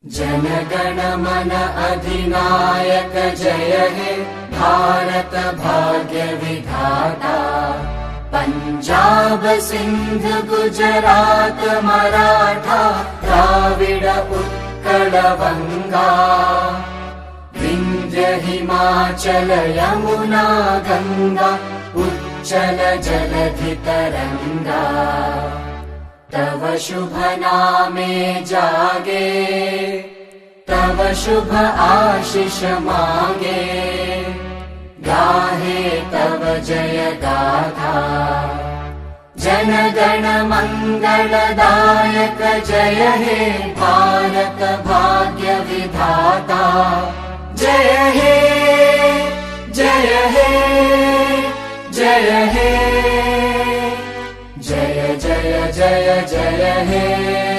जनगण मन अधिनायक जय हे भारत भाग्य विधाता। पंजाब सिंध गुजरात मराठा द्राविड उत्कल बंगा। विंध्य हिमाचल यमुना गंगा उच्चल जलधि तरंगा। तव शुभ नामे जागे तव शुभ आशीष मांगे। गाहे तव जय गाथा जन गण मंगलदायक जय हे भारत भाग्य विधाता। जय हे जय हे जय हे जय जय जय जय हे।